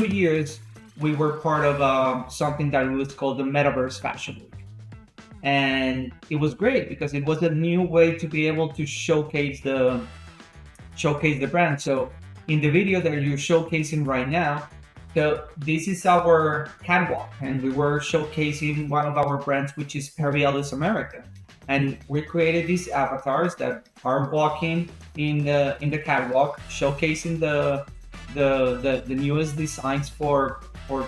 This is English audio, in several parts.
2 years, we were part of something that was called the Metaverse Fashion Week. And it was great because it was a new way to be able to showcase the brand. So in the video that you're showcasing right now, so this is our catwalk, and we were showcasing one of our brands, which is Perry Ellis America, and we created these avatars that are walking in the catwalk, showcasing the newest designs for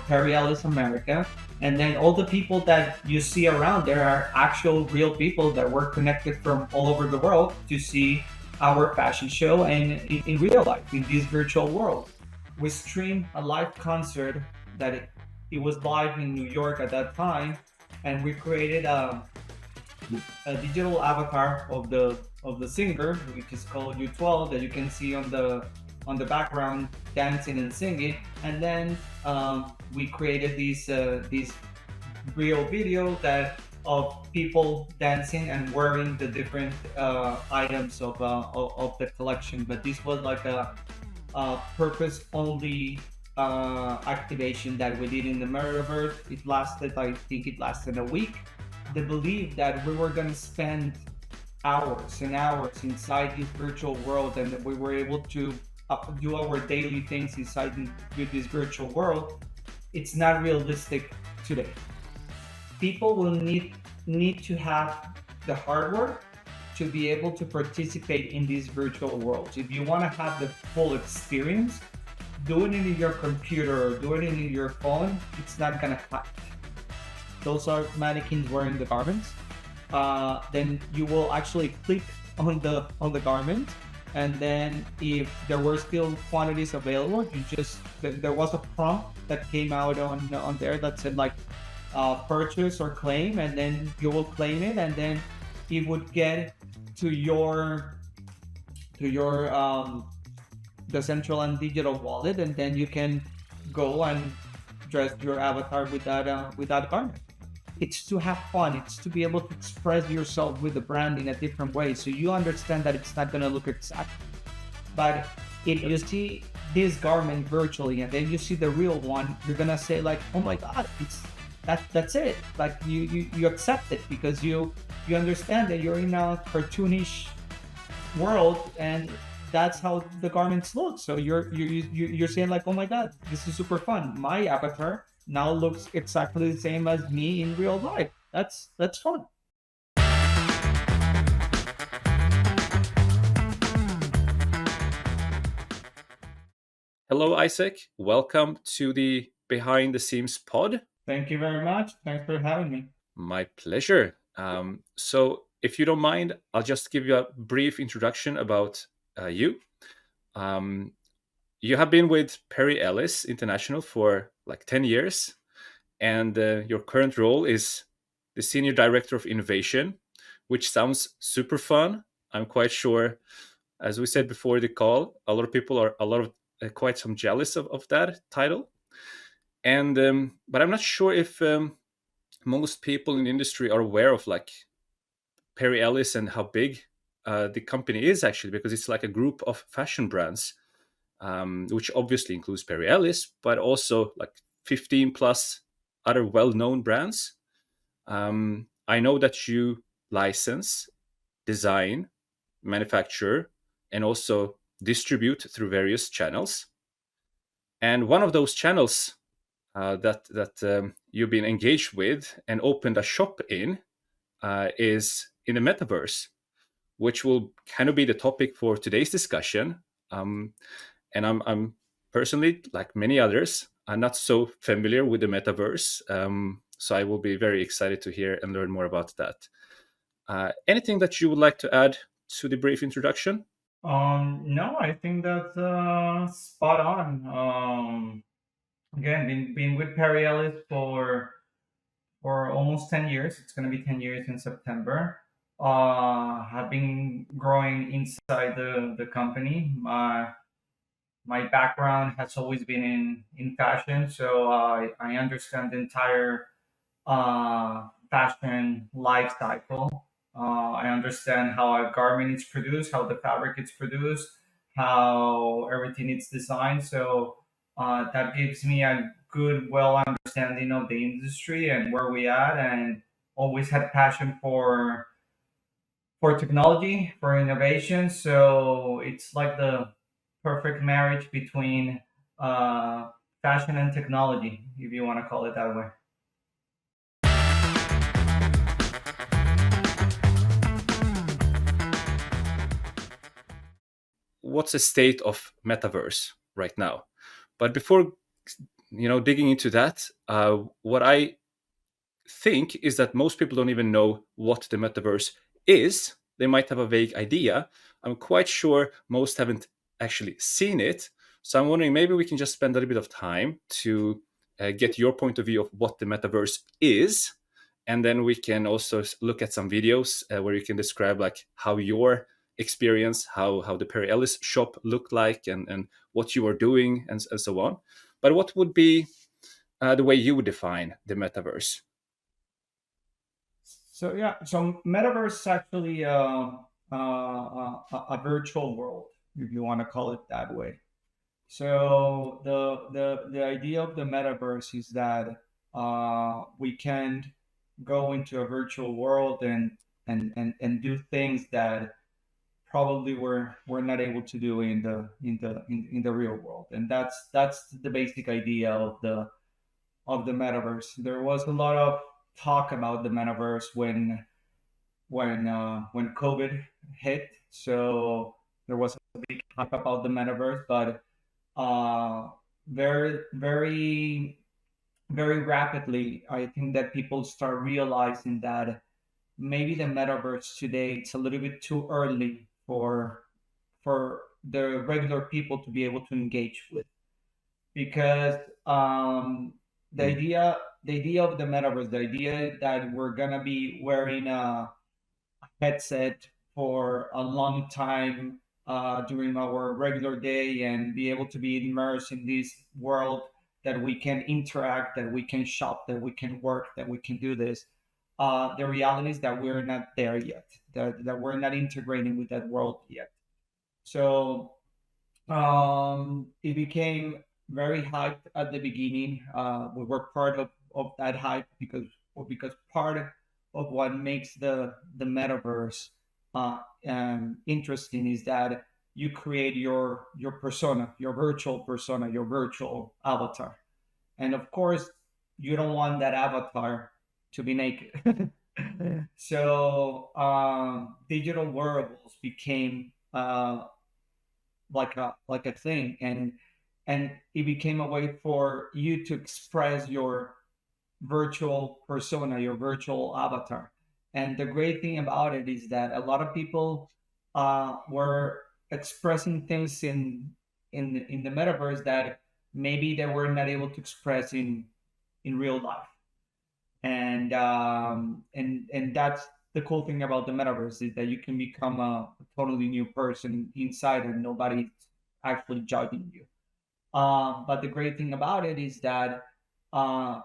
Perry Ellis America. And then all the people that you see around there are actual real people that were connected from all over the world to see our fashion show and in real life in this virtual world. We streamed a live concert that it was live in New York at that time, and we created a digital avatar of the singer, which is called U12, that you can see on the background dancing and singing. And then we created these real video that of people dancing and wearing the different items of the collection. But this was like a purpose only activation that we did in the metaverse. It lasted, I think it lasted a week. The belief that we were going to spend hours and hours inside this virtual world, and that we were able to do our daily things inside this virtual world, it's not realistic today. People will need to have the hardware to be able to participate in these virtual worlds. If you want to have the full experience, doing it in your computer or doing it in your phone, it's not gonna cut. Those are mannequins wearing the garments. Then you will actually click on the garment, and then if there were still quantities available, there was a prompt that came out on there that said like purchase or claim, and then you will claim it, and then it would get to your Decentraland digital wallet, and then you can go and dress your avatar with that garment. It's to have fun. It's to be able to express yourself with the brand in a different way. So you understand that it's not going to look exact. But if you see this garment virtually and then you see the real one, you're going to say like, oh my God, that's it. Like you accept it because you understand that you're in a cartoonish world, and that's how the garments look. So you're saying like, oh my God, this is super fun. My avatar now looks exactly the same as me in real life. That's fun. Hello, Isaac. Welcome to the Behind the Scenes pod. Thank you very much. Thanks for having me. My pleasure. So, if you don't mind, I'll just give you a brief introduction about you. Um, you have been with Perry Ellis International for like 10 years, and your current role is the Senior Director of Innovation, which sounds super fun. I'm quite sure, as we said before the call, a lot of people are quite some jealous of that title. And but I'm not sure if most people in the industry are aware of like Perry Ellis and how big the company is actually, because it's like a group of fashion brands, which obviously includes Perry Ellis, but also like 15 plus other well-known brands. I know that you license, design, manufacture, and also distribute through various channels. And one of those channels that you've been engaged with and opened a shop in is in the metaverse, which will kind of be the topic for today's discussion. And I'm personally, like many others, I'm not so familiar with the metaverse. So I will be very excited to hear and learn more about that. Anything that you would like to add to the brief introduction? No, I think that's spot on. Again, been with Perry Ellis for almost 10 years. It's going to be 10 years in September. Have been growing inside the company. My background has always been in fashion, so I understand the entire fashion life cycle. I understand how a garment is produced, how the fabric is produced, how everything is designed. So That gives me a good, well understanding of the industry and where we at, and always had passion for technology, for innovation. So it's like the perfect marriage between uh, fashion and technology, if you want to call it that way. What's the state of metaverse right now? But before digging into that, what I think is that most people don't even know what the metaverse is. They might have a vague idea. I'm quite sure most haven't actually seen it. So I'm wondering, maybe we can just spend a little bit of time to get your point of view of what the metaverse is, and then we can also look at some videos where you can describe like how your experience, how the Perry Ellis shop looked like, and what you were doing, and so on. But what would be the way you would define the metaverse? So yeah, so metaverse is actually a virtual world, if you want to call it that way. So the idea of the metaverse is that we can go into a virtual world and do things that probably we're not able to do in the real world, and that's the basic idea of the metaverse. There was a lot of talk about the metaverse when COVID hit, so there was a big hype about the metaverse, but uh, very, very, very rapidly, I think that people start realizing that maybe the metaverse today it's a little bit too early for the regular people to be able to engage with, because Mm. the idea of the metaverse, the idea that we're gonna be wearing a headset for a long time during our regular day and be able to be immersed in this world, that we can interact, that we can shop, that we can work, that we can do this. The reality is that we're not there yet, that we're not integrating with that world yet. So it became very hyped at the beginning. We were part of that hype because part of what makes the metaverse interesting is that you create your persona, your virtual persona, your virtual avatar, and of course you don't want that avatar to be naked. So digital wearables became like a thing, and it became a way for you to express your virtual persona, your virtual avatar. And the great thing about it is that a lot of people were expressing things in the metaverse that maybe they were not able to express in real life. And that's the cool thing about the metaverse, is that you can become a totally new person inside and nobody's actually judging you. But the great thing about it is that uh,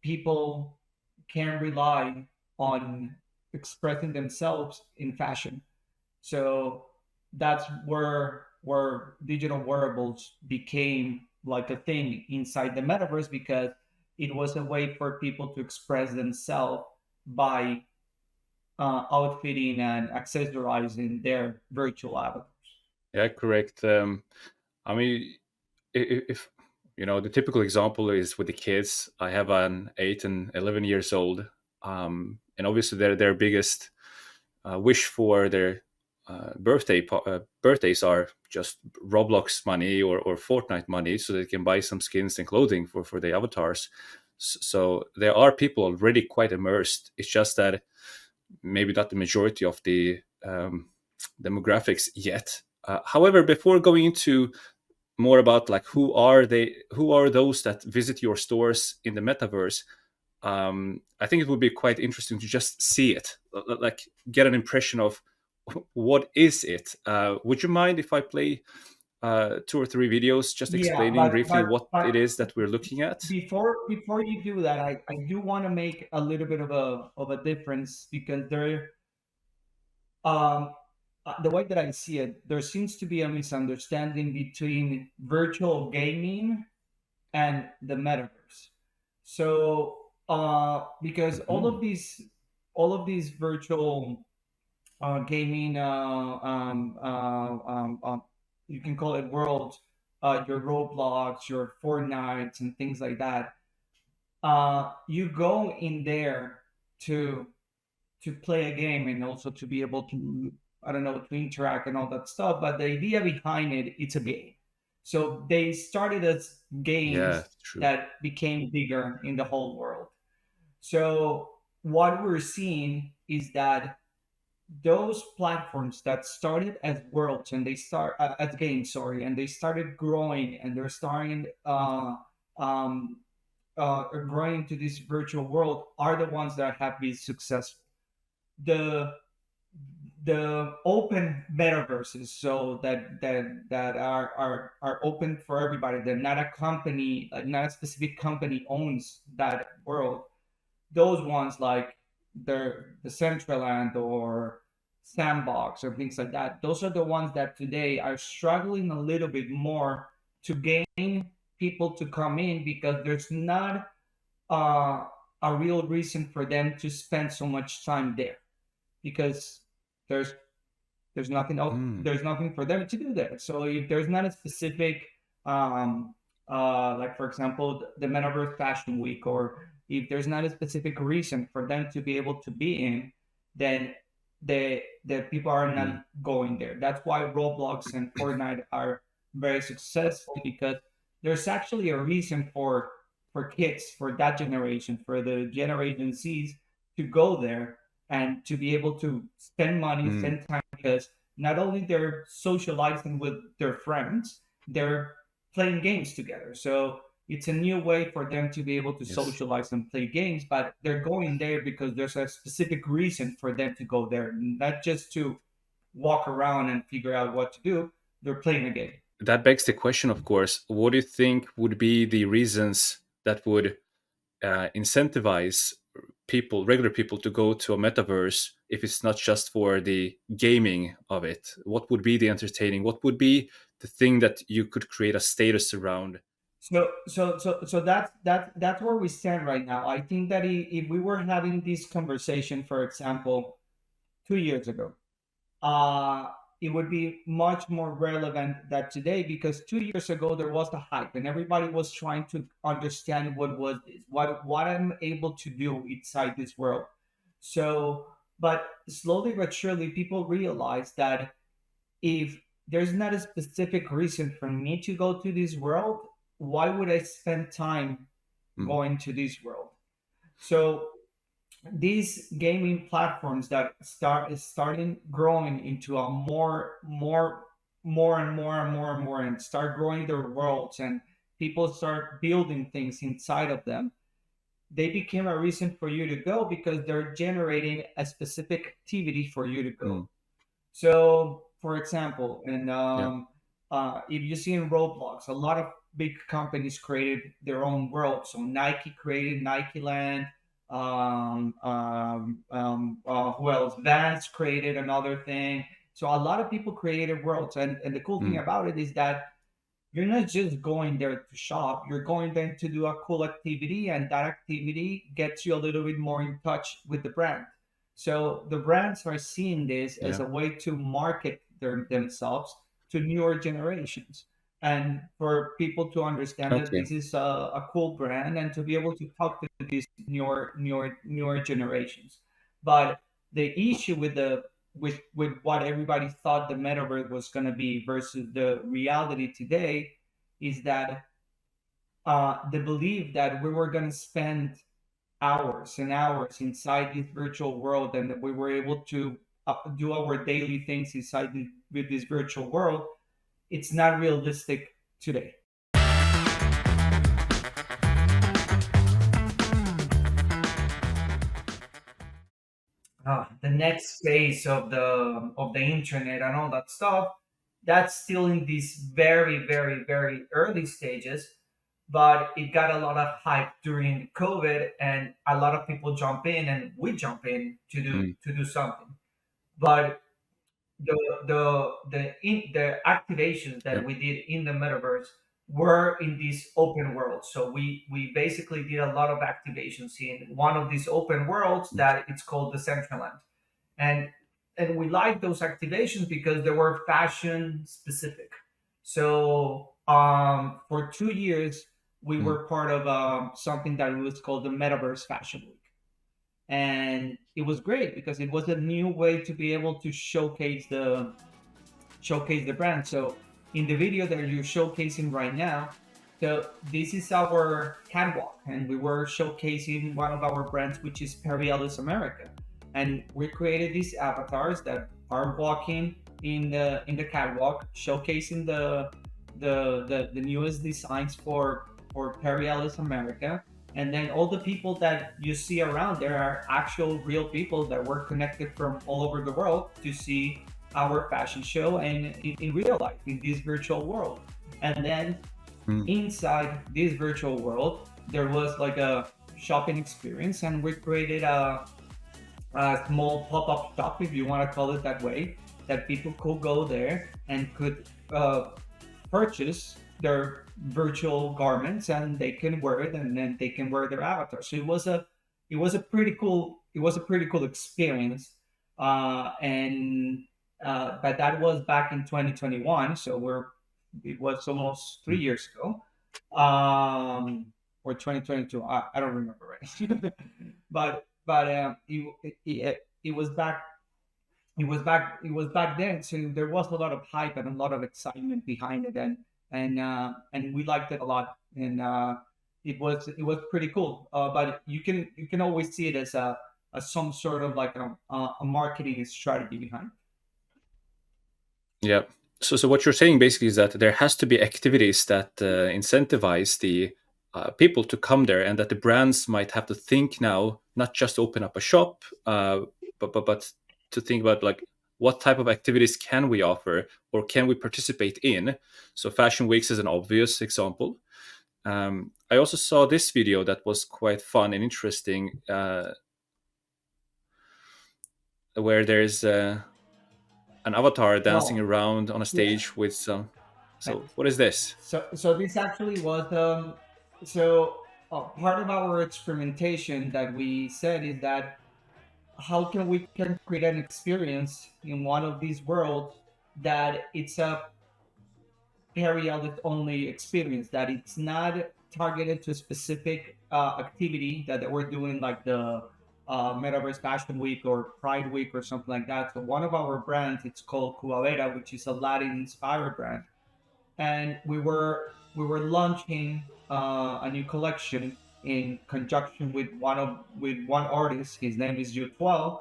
people can rely on expressing themselves in fashion. So that's where digital wearables became like a thing inside the metaverse, because it was a way for people to express themselves by outfitting and accessorizing their virtual avatars. Yeah, correct. I mean, if the typical example is with the kids. I have an 8 and 11 years old, and obviously their biggest wish for their birthdays are just Roblox money or Fortnite money, so they can buy some skins and clothing for their avatars. So there are people already quite immersed. It's just that maybe not the majority of the demographics yet. However, before going into more about like who are those that visit your stores in the metaverse, I think it would be quite interesting to just see it, like get an impression of what is it. Would you mind if I play 2 or 3 videos just Yeah, explaining briefly what it but is that we're looking at? before you do that, I do want to make a little bit of a difference, because there um the way that I see it, there seems to be a misunderstanding between virtual gaming and the metaverse. So because Hmm. all of these virtual gaming you can call it worlds, your Roblox, your Fortnite, and things like that. You go in there to play a game and also to be able to, I don't know, to interact and all that stuff. But the idea behind it, it's a game. So they started as Yeah, games true. that became bigger in the whole world. So what we're seeing is that those platforms that started as worlds and they start as games, sorry, and they started growing and they're starting um, growing into this virtual world are the ones that have been successful. The open metaverses, so that are open for everybody. That not a company, not a specific company owns that world. Those ones like the Decentraland or Sandbox or things like that. Those are the ones that today are struggling a little bit more to gain people to come in because there's not uh, a real reason for them to spend so much time there because there's there's nothing else. Mm. There's nothing for them to do there. So if there's not a specific, um, like for example, the Metaverse Fashion Week, or if there's not a specific reason for them to be able to be in, then the people are Mm. not going there. That's why Roblox and Fortnite are very successful because there's actually a reason for kids, for that generation, for the Generation Z's to go there and to be able to spend money, Mm. spend time because not only they're socializing with their friends, they're playing games together. So it's a new way for them to be able to Yes. socialize and play games, but they're going there because there's a specific reason for them to go there, not just to walk around and figure out what to do. They're playing a game. That begs the question, of course, what do you think would be the reasons that would incentivize people, regular people, to go to a metaverse if it's not just for the gaming of it? What would be the entertaining? What would be the thing that you could create a status around? So that's where we stand right now. I think that if we were having this conversation, for example, 2 years ago, uh, it would be much more relevant than today because 2 years ago there was the hype and everybody was trying to understand what was this, what I'm able to do inside this world. So, but slowly but surely, people realize that if there's not a specific reason for me to go to this world, why would I spend time Mm. going to this world? So these gaming platforms that starting growing into a more and more and more and more and start growing their worlds and people start building things inside of them, they became a reason for you to go because they're generating a specific activity for you to go. Mm. So, for example, and Yeah. if you see in Roblox, a lot of big companies created their own world. So Nike created Nike Land. Who else? Vans created another thing. So a lot of people created worlds, and the cool thing Mm. about it is that you're not just going there to shop, you're going there to do a cool activity, and that activity gets you a little bit more in touch with the brand. So the brands are seeing this as Yeah. a way to market themselves to newer generations and for people to understand that Okay. this is a cool brand and to be able to talk to these newer generations. But the issue with what everybody thought the metaverse was going to be versus the reality today is that the belief that we were going to spend hours and hours inside this virtual world and that we were able to do our daily things inside with this virtual world, it's not realistic today. The next phase of the internet and all that stuff, that's still in these very very early stages, but it got a lot of hype during COVID and a lot of people jump in and we jump in Mm. to do something. But the activations Yeah. that we did in the metaverse, were in this open world. So we basically did a lot of activations in one of these open worlds that it's called Decentraland, and we liked those activations because they were fashion specific. So for 2 years we Mm. were part of something that was called the Metaverse Fashion Week, and it was great because it was a new way to be able to showcase the brand. So in the video that you're showcasing right now, so this is our catwalk, and we were showcasing one of our brands, which is Perry Ellis America, and we created these avatars that are walking in the catwalk, showcasing the newest designs for Perry Ellis America. And then all the people that you see around there are actual real people that were connected from all over the world to see our fashion show and in real life in this virtual world. And then Mm. inside this virtual world there was like a shopping experience, and we created a small pop-up shop, if you want to call it that way, that people could go there and could purchase their virtual garments, and they can wear it, and then they can wear their avatar. So it was a pretty cool experience. And But that was back in 2021, so it was almost three Mm. years ago. Or 2022, I don't remember right. It was back, it was back then, so there was a lot of hype and a lot of excitement behind it, and we liked it a lot, and it was pretty cool. But you can always see it as some sort of like a marketing strategy behind. Yeah. So what you're saying basically is that there has to be activities that incentivize the people to come there, and that the brands might have to think now, not just open up a shop, but to think about like what type of activities can we offer or can we participate in. So Fashion Weeks is an obvious example. I also saw this video that was quite fun and interesting, where there's an avatar dancing Well, around on a yeah. stage with some. Uh, So what is this? so this actually was so part of our experimentation that we said is that how can we can create an experience in one of these worlds that it's a periodic only experience, that it's not targeted to a specific activity that we're doing, like the Metaverse Fashion Week or Pride Week or something like that. So one of our brands, it's called Cubavera, which is a Latin inspired brand, and we were launching a new collection in conjunction with one artist. His name is U12,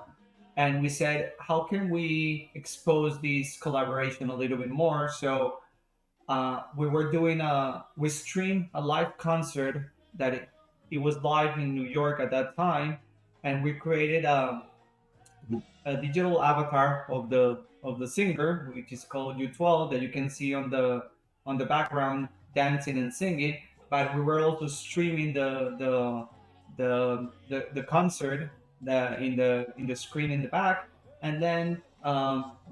and we said, how can we expose this collaboration a little bit more? So we were doing we streamed a live concert that it was live in New York at that time, and we created a digital avatar of the singer, which is called U12, that you can see on the background dancing and singing. But we were also streaming the concert in the screen in the back, and then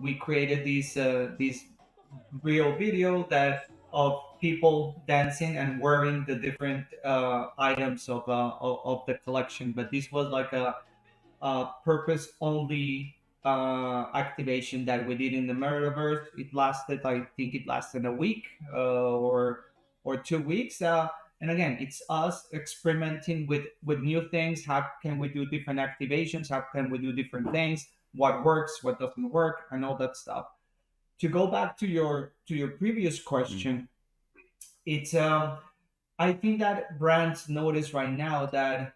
we created these real video that of people dancing and wearing the different items of the collection. But this was like a purpose only activation that we did in the metaverse. It lasted, I think, it lasted a week or 2 weeks. And again, it's us experimenting with new things. How can we do different activations? How can we do different things? What works? What doesn't work? And all that stuff. To go back to your previous Mm. question, it's I think that brands notice right now that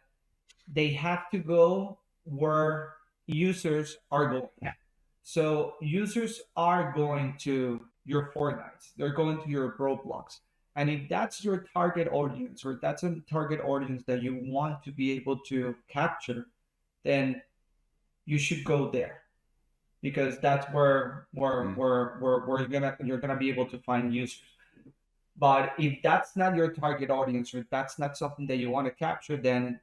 they have to go where users are going. So users are going to your Fortnite, they're going to your Roblox. And if that's your target audience, or that's a target audience that you want to be able to capture, then you should go there, because that's Mm. where you're gonna be able to find users. But if that's not your target audience, or that's not something that you want to capture, then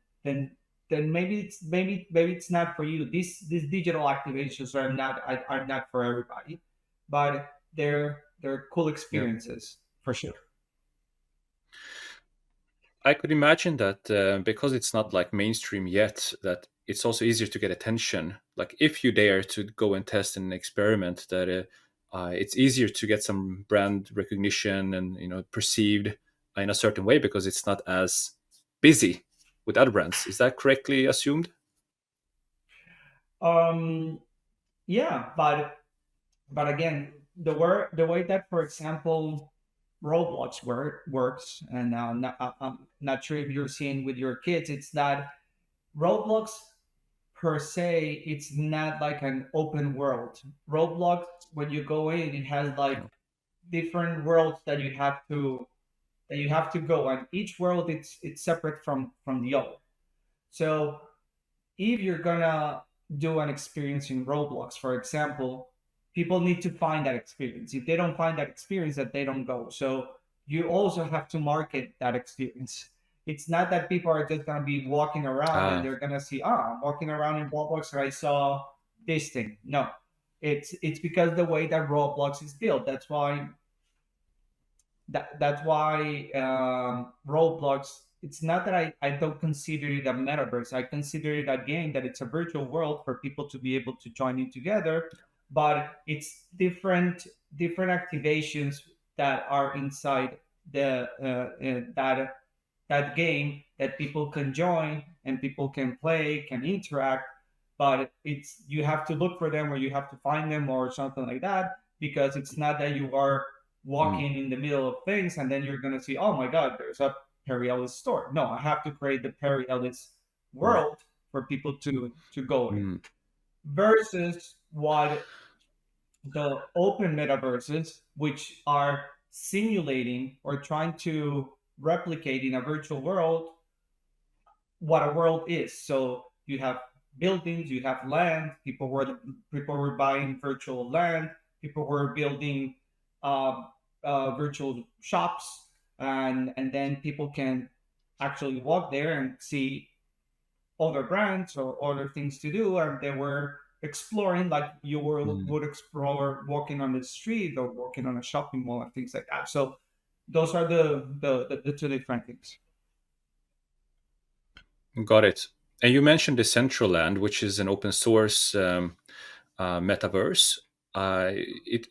maybe maybe it's not for you. These digital activations are not for everybody, but they're cool Yeah. experiences for sure. I could imagine that because it's not like mainstream yet, that it's also easier to get attention. Like if you dare to go and test an experiment, that it's easier to get some brand recognition and perceived in a certain way because it's not as busy with other brands. Is that correctly assumed? Um, yeah, but again, the way that, for example, Roblox works, and I'm not sure if you're seeing with your kids, it's that Roblox per se, it's not like an open world. Roblox, when you go in, it has like No. different worlds that you have to go, and each world it's separate from the other. So if you're gonna do an experience in Roblox, for example, people need to find that experience. If they don't find that experience, that they don't go. So you also have to market that experience. It's not that people are just gonna be walking around and Ah, they're gonna see, ah, I'm walking around in Roblox and I saw this thing. No, it's because the way that Roblox is built. That's why Roblox. It's not that I don't consider it a metaverse. I consider it a game that it's a virtual world for people to be able to join in together, but it's different activations that are inside the that game that people can join and people can play, can interact, but it's you have to look for them or you have to find them or something like that, because it's not that you are mm, walking in the middle of things and then you're going to see, oh my god, there's a Perry Ellis store. No, I have to create the Perry Ellis right. world for people to go in. Mm, Versus what the open metaverses, which are simulating or trying to replicate in a virtual world what a world is. So you have buildings, you have land. People were buying virtual land. People were building um, virtual shops, and then people can actually walk there and see other brands or other things to do, and they were exploring like mm. would explore walking on the street or walking on a shopping mall and things like that. So those are the two different things. Got it. And you mentioned Decentraland, which is an open source metaverse. It,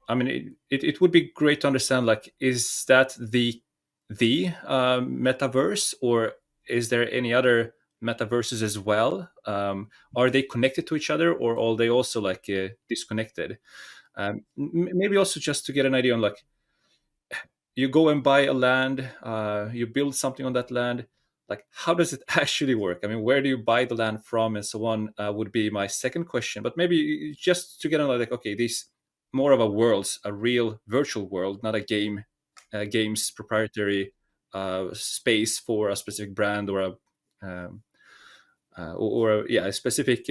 I mean, it would be great to understand. Like, is that the metaverse, or is there any other metaverses as well? Are they connected to each other, or are they also like disconnected? Maybe also just to get an idea on like you go and buy a land, you build something on that land. Like, how does it actually work? I mean, where do you buy the land from, and so on? Would be my second question. But maybe just to get on, like, okay, this more of a world, a real virtual world, not a game's proprietary space for a specific brand or a um, yeah, a specific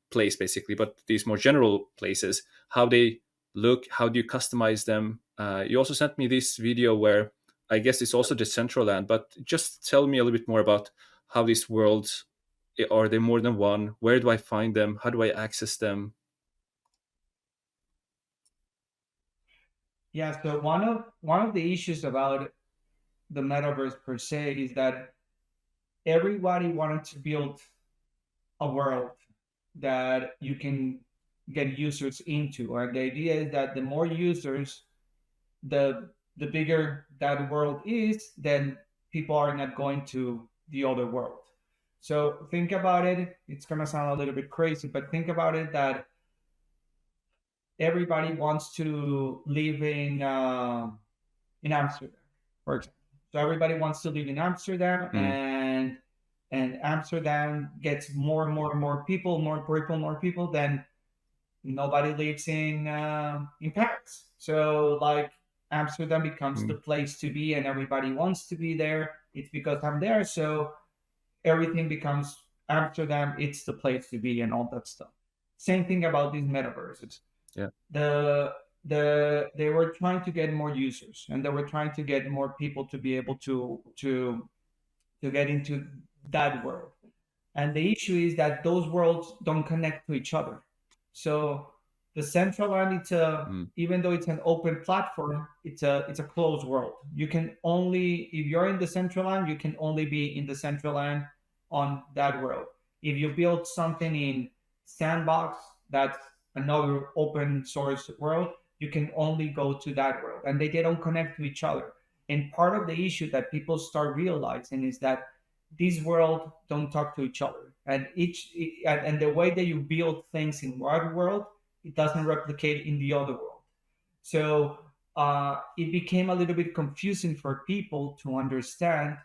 place basically, but these more general places, how they look, how do you customize them? You also sent me this video where I guess it's also Decentraland, but just tell me a little bit more about how these worlds, are they more than one? Where do I find them? How do I access them? Yeah, so one of the issues about the metaverse per se is that everybody wanted to build a world that you can get users into. And the idea is that the more users, the bigger that world is, then people are not going to the other world. So think about it. It's gonna sound a little bit crazy, but think about it that everybody wants to live in Amsterdam, for example. So everybody wants to live in Amsterdam, Mm, and Amsterdam gets more and more and more people, more people. Then nobody lives in Paris. So like Amsterdam becomes the mm, place to be, and everybody wants to be there. It's because I'm there, so everything becomes Amsterdam. It's the place to be, and all that stuff. Same thing about these metaverses. yeah. They were trying to get more users, and they were trying to get more people to be able to get into that world. And the issue is that those worlds don't connect to each other. So Decentraland, it's a, Mm. even though it's an open platform, it's a closed world. You can only, if you're in Decentraland, you can only be in Decentraland on that world. If you build something in Sandbox, that's another open source world, you can only go to that world, and they don't connect to each other. And part of the issue that people start realizing is that these worlds don't talk to each other, and and the way that you build things in one world, it doesn't replicate in the other world. So it became a little bit confusing for people to understand.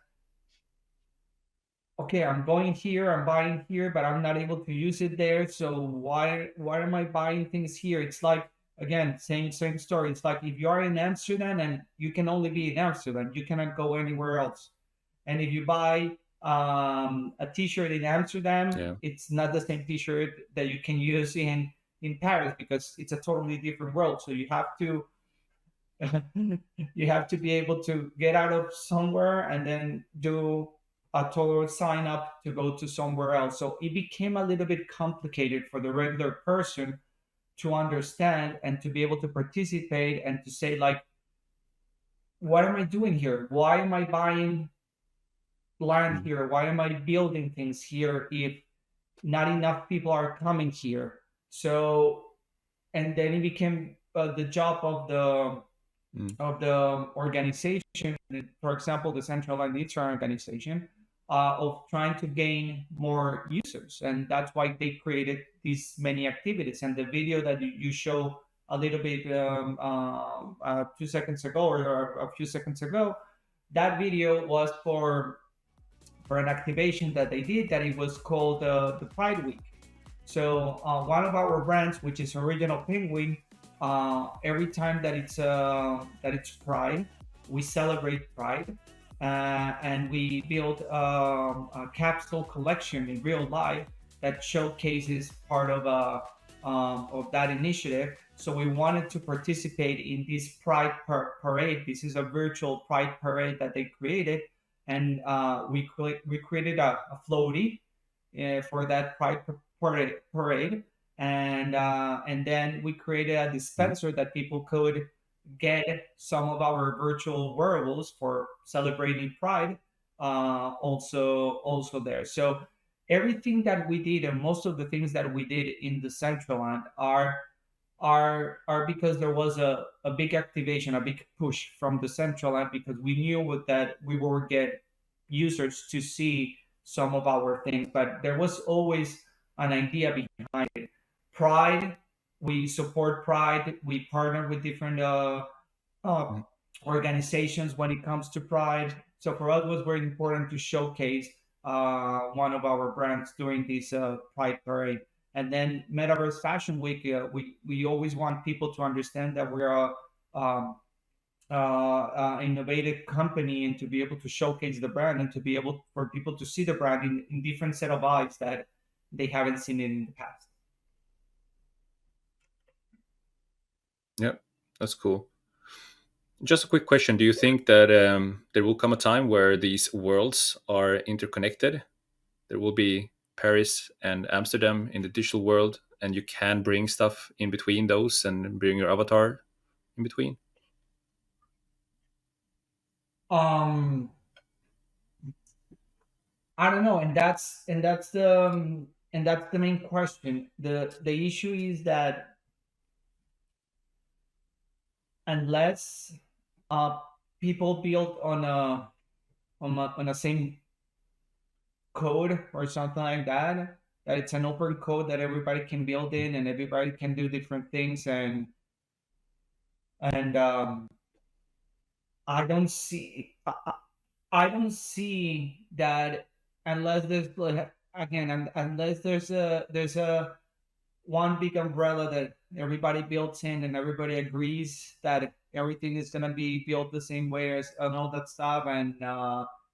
Okay, I'm going here, I'm buying here, but I'm not able to use it there. So why am I buying things here? It's like, again, same story. It's like if you are in Amsterdam and you can only be in Amsterdam, you cannot go anywhere else. And if you buy a T-shirt in Amsterdam, Yeah. it's not the same T-shirt that you can use in Paris, because it's a totally different world. So you have to you have to be able to get out of somewhere and then do a total sign up to go to somewhere else. So it became a little bit complicated for the regular person to understand and to be able to participate and to say, like, what am I doing here? Why am I buying land Mm. here? Why am I building things here if not enough people are coming here? So, and then it became the job Mm. of the organization, for example, the Decentraland organization, of trying to gain more users, and that's why they created these many activities. And the video that you show a little bit 2 seconds ago, or a few seconds ago, that video was for an activation that they did, that it was called the Pride Week. So one of our brands, which is Original Penguin, every time that it's Pride, we celebrate Pride, and we build a capsule collection in real life that showcases part of that initiative. So we wanted to participate in this Pride parade. This is a virtual Pride parade that they created, and we created a floaty for that parade, and then we created a Mm. dispenser that people could get some of our virtual wearables for celebrating Pride. Also there. So everything that we did, and most of the things that we did in the Centraland, are because there was a big activation, a big push from the central app, because we knew that we will get users to see some of our things, but there was always an idea behind it. Pride, we support Pride. We partner with different uh, Mm. organizations when it comes to Pride. So for us, it was very important to showcase one of our brands during this Pride parade. And then Metaverse Fashion Week, we always want people to understand that we're um, innovative company, and to be able to showcase the brand, and to be able for people to see the brand in different set of eyes that they haven't seen it in the past. Yeah, that's cool. Just a quick question: do you think that there will come a time where these worlds are interconnected? There will be Paris and Amsterdam in the digital world, and you can bring stuff in between those and bring your avatar in between. Um, I don't know, and that's the main question. The issue is that unless uh, people build on a same code or something like that, that it's an open code that everybody can build in, and everybody can do different things, and I don't see I don't see that, unless there's like, again, unless there's a one big umbrella that everybody builds in, and everybody agrees that everything is going to be built the same way as, and all that stuff, and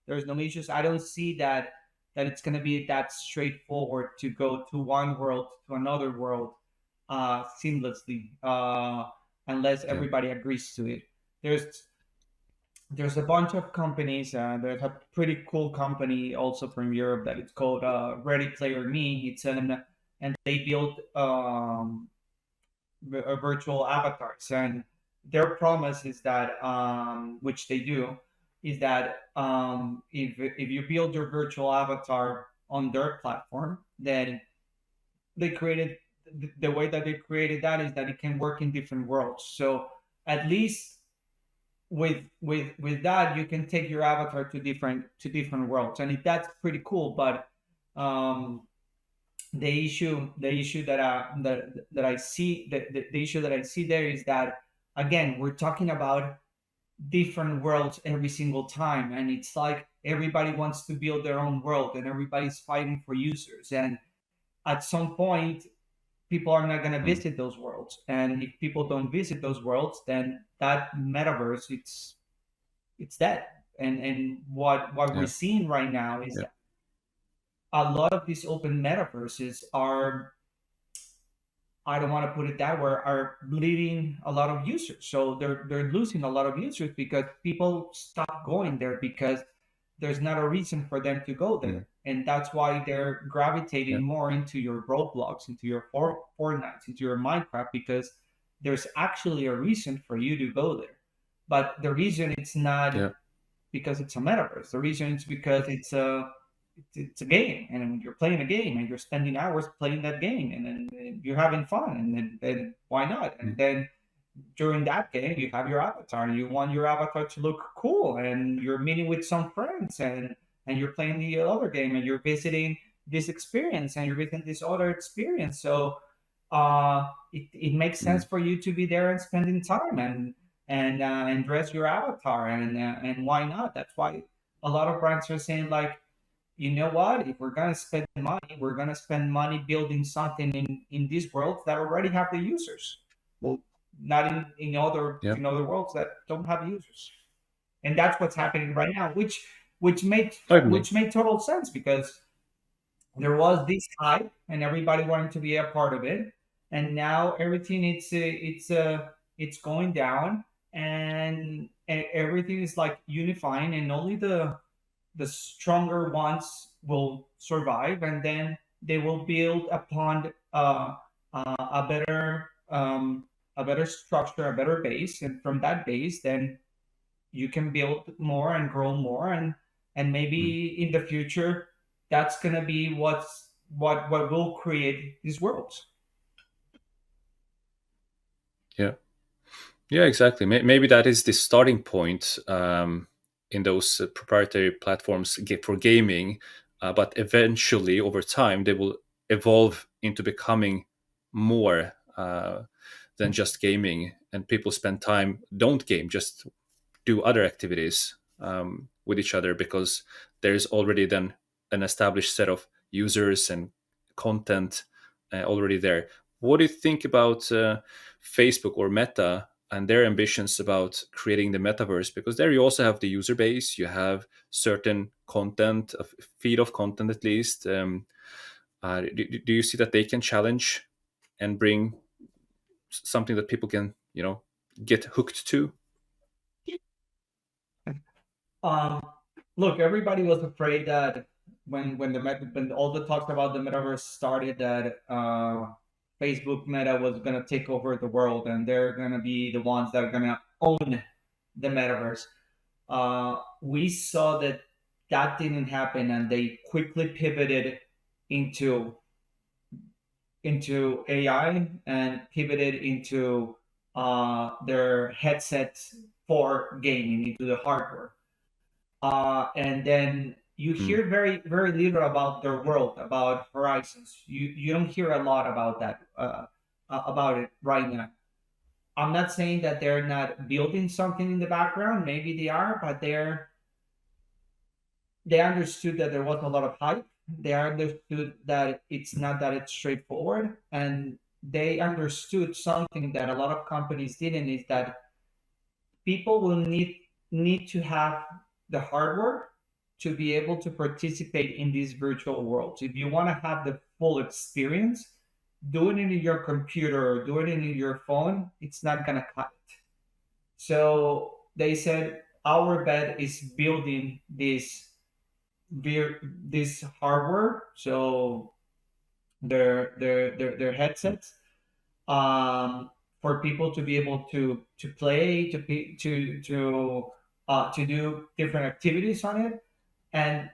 there's no issues. I don't see that it's going to be that straightforward to go to one world to another world seamlessly, unless Yeah. everybody agrees to it. There's there's a bunch of companies. There's a pretty cool company also from Europe that it's called Ready Player Me. It's an and they build virtual avatars, and their promise is that, which they do, is that if you build your virtual avatar on their platform, then they created the way that they created that is that it can work in different worlds. So at least with that, you can take your avatar to different worlds, and that's pretty cool. But um, the issue that I see, the issue that I see there is that, again, we're talking about different worlds every single time, and it's like everybody wants to build their own world and everybody's fighting for users, and at some point people are not going to mm, visit those worlds, and if people don't visit those worlds, then that metaverse, it's dead. And what we're yeah, seeing right now is yeah, that a lot of these open metaverses are, I don't want to put it that way, are bleeding a lot of users. So they're losing a lot of users because people stop going there because there's not a reason for them to go mm, there. And that's why they're gravitating yeah, more into your Roblox, into your Fortnite, into your Minecraft, because there's actually a reason for you to go there. But the reason it's not yeah, because it's a metaverse. The reason is because it's a game, and you're playing a game, and you're spending hours playing that game, and then you're having fun, and then why not? And mm, then during that game, you have your avatar, and you want your avatar to look cool, and you're meeting with some friends, and you're playing the other game, and you're visiting this experience, and you're visiting this other experience. So it makes sense mm, for you to be there and spending time and dress your avatar, and why not? That's why a lot of brands are saying, like, you know what, if we're gonna spend money, we're gonna spend money building something in these worlds that already have the users. Well, not in other yeah. in other worlds that don't have users. And that's what's happening right now, which made Certainly. which made total sense, because there was this hype and everybody wanted to be a part of it, and now everything, it's going down, and everything is like unifying, and only the stronger ones will survive, and then they will build upon a better structure, a better base, and from that base, then you can build more and grow more, and Mm, maybe in the future, that's gonna be what will create these worlds. yeah. Yeah, exactly. Maybe that is the starting point in those proprietary platforms for gaming, but eventually, over time, they will evolve into becoming more than just gaming. And people spend time, don't game, just do other activities with each other because there's already then an established set of users and content already there. What do you think about Facebook or Meta and their ambitions about creating the metaverse? Because there you also have the user base, you have certain content, a feed of content at least. Do you see that they can challenge and bring something that people can, get hooked to? Um, Look, everybody was afraid that when all the talks about the metaverse started, that Facebook Meta was gonna take over the world, and they're gonna be the ones that are gonna own the metaverse. We saw that that didn't happen, and they quickly pivoted into AI, and pivoted into their headsets for gaming, into the hardware. And then you Mm, hear very little about their world, about Horizons. You don't hear a lot about that, about it right now. I'm not saying that they're not building something in the background. Maybe they are, but they understood that there was a lot of hype. They understood that it's straightforward, and they understood something that a lot of companies didn't, is that people will need to have the hardware to be able to participate in these virtual worlds. If you want to have the full experience, doing it in your computer or doing it in your phone, it's not gonna cut it. So they said our bet is building this hardware, so their headsets, for people to be able to play, to do different activities on it. And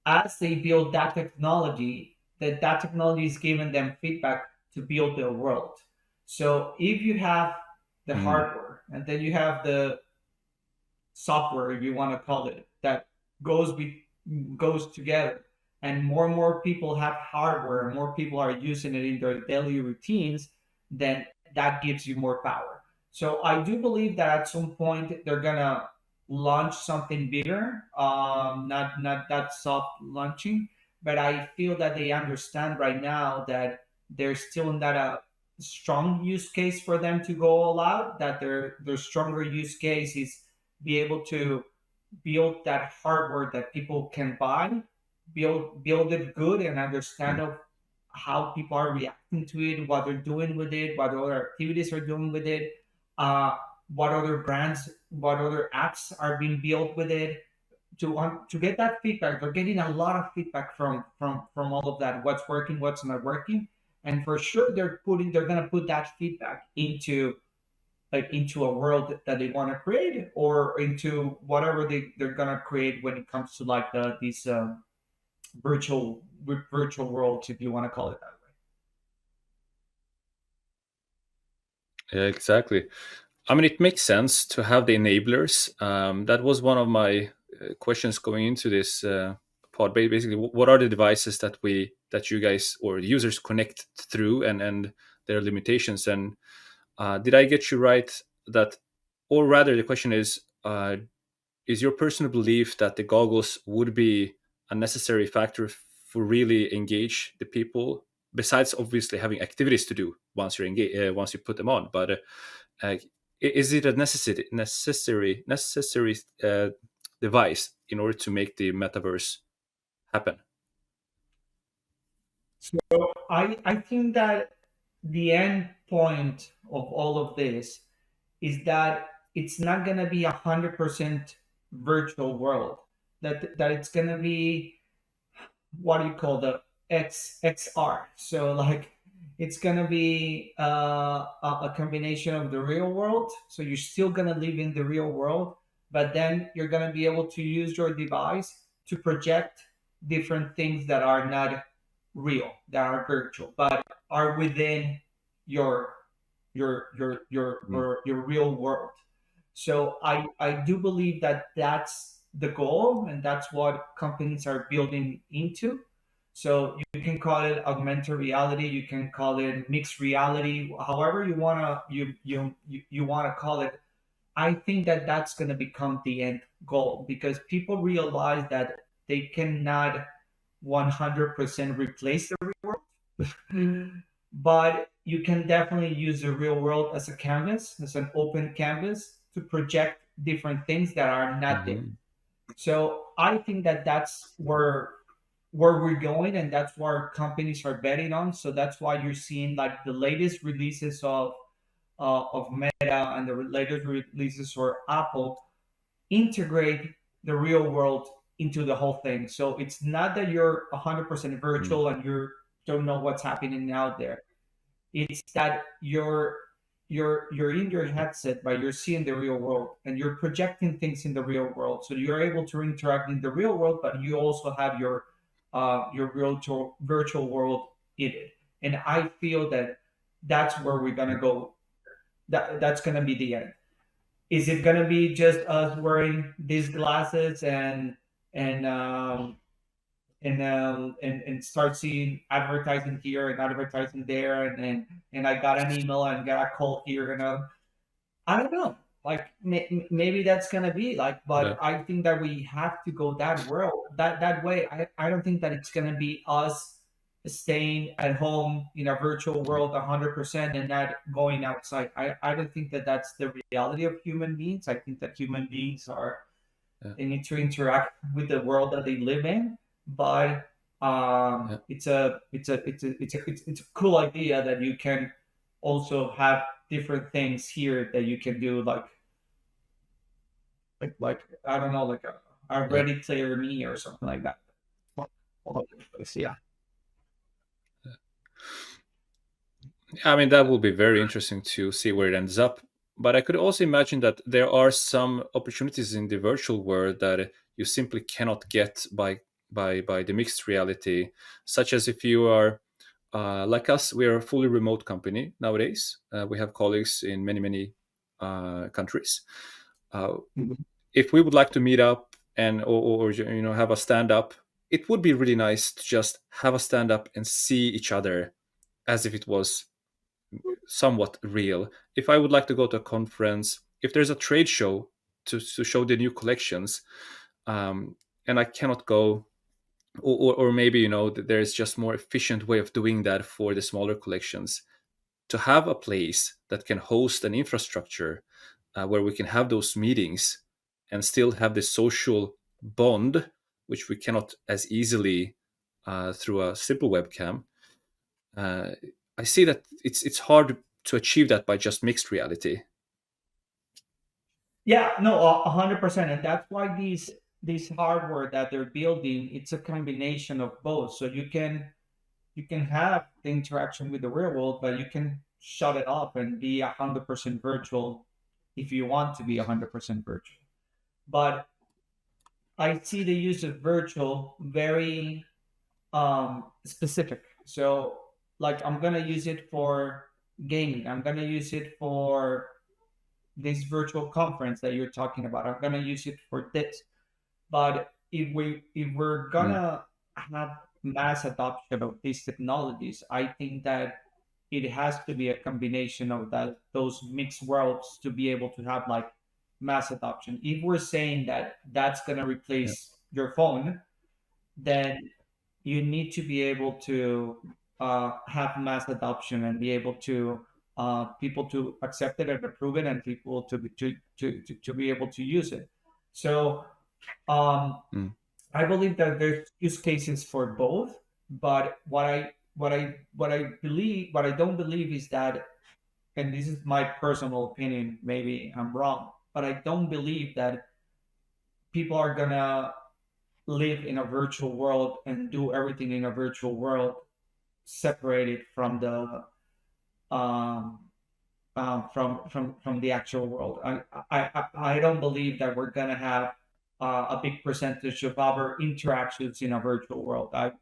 as they build that technology, that technology is giving them feedback to build their world. So if you have the Mm. hardware and then you have the software, if you want to call it, that goes be, goes together, and more people have hardware, more people are using it in their daily routines, then that gives you more power. So I do believe that at some point they're gonna launch something bigger, not that soft launching, but I feel that they understand right now that they're still in that strong use case for them to go all out. That their stronger use case is be able to build that hardware that people can buy, build it good, and understand Mm. of how people are reacting to it, what they're doing with it, what other activities are doing with it, uh, what other brands, what other apps are being built with it. To get that feedback, they're getting a lot of feedback from all of that. What's working, what's not working, and for sure they're gonna put that feedback into into a world that they want to create, or into whatever they're going to create when it comes to like these virtual worlds, if you want to call it that Yeah, exactly. I mean, it makes sense to have the enablers. That was one of my questions going into this pod. Basically, what are the devices that you guys or users connect through, and their limitations? And did I get you right that, or rather, the question is your personal belief that the goggles would be a necessary factor for really engage the people, besides obviously having activities to do once you're engaged, once you put them on? But uh, is it a necessary device in order to make the metaverse happen? way? So I think that the end point of all of this is that it's not going to be 100% virtual world. That it's going to be, what do you call, the XR. So like it's gonna be a combination of the real world. So you're still gonna live in the real world, but then you're gonna be able to use your device to project different things that are not real, that are virtual, but are within your Mm. your real world. So I do believe that that's the goal, and that's what companies are building into. So you can call it augmented reality, you can call it mixed reality, however you wanna call it. I think that that's gonna become the end goal, because people realize that they cannot 100% replace the real world, but you can definitely use the real world as a canvas, as an open canvas, to project different things that are not there. Mhm. So I think that that's where we're going, and that's where companies are betting on. So that's why you're seeing like the latest releases of Meta and the latest releases for Apple integrate the real world into the whole thing. So it's not that you're 100% Mm. virtual and you don't know what's happening out there. It's that you're in your headset, but you're seeing the real world and you're projecting things in the real world. So you're able to interact in the real world, but you also have your virtual world in it. And I feel that that's where we're gonna go. That's gonna be the end. Is it gonna be just us wearing these glasses and um, and start seeing advertising here and advertising there, and I got an email and got a call here, and I don't know, like maybe that's gonna be like, Yeah. but I think that we have to go that world, that way. I don't think that it's gonna be us staying at home in a virtual Yeah. world 100% and not going outside. I don't think that that's the reality of human beings. I think that human beings are, Yeah. they need to interact with the world that they live in. But Yeah. it's a cool idea that you can also have different things here that you can do, like I don't know, like a Yeah. Ready Player Me or something like that. All over the place, yeah. I mean, that will be very interesting to see where it ends up. But I could also imagine that there are some opportunities in the virtual world that you simply cannot get by the mixed reality, such as if you are like us, we are a fully remote company nowadays. We have colleagues in many countries. Uh, Mhm. if we would like to meet up or have a stand up, it would be really nice to just have a stand up and see each other as if it was somewhat real. If I would like to go to a conference, if there's a trade show to show the new collections, um, and I cannot go, or maybe there's just more efficient way of doing that for the smaller collections, to have a place that can host an infrastructure where we can have those meetings and still have the social bond, which we cannot as easily through a simple webcam. uh, I see that it's hard to achieve that by just mixed reality. Yeah, no, 100%, and that's why these hardware that they're building, it's a combination of both. So you can have the interaction with the real world, but you can shut it off and be 100% virtual if you want to be 100% virtual. But I see the use of virtual very specific. So like I'm gonna use it for gaming. I'm gonna use it for this virtual conference that you're talking about. I'm gonna use it for this. But if we're Mm, gonna have mass adoption of these technologies, I think that it has to be a combination of those mixed worlds to be able to have like mass adoption. If we're saying that that's gonna yeah. replace your phone, then you need to be able to have mass adoption and be able to people to accept it and approve it and people to be able to use it. So um, Mm, I believe that there's use cases for both, but what I don't believe is that, and this is my personal opinion, maybe I'm wrong, but I don't believe that people are gonna live in a virtual world and do everything in a virtual world separated from the um, from the actual world. I don't believe that we're gonna have a big percentage of our interactions in a virtual world. I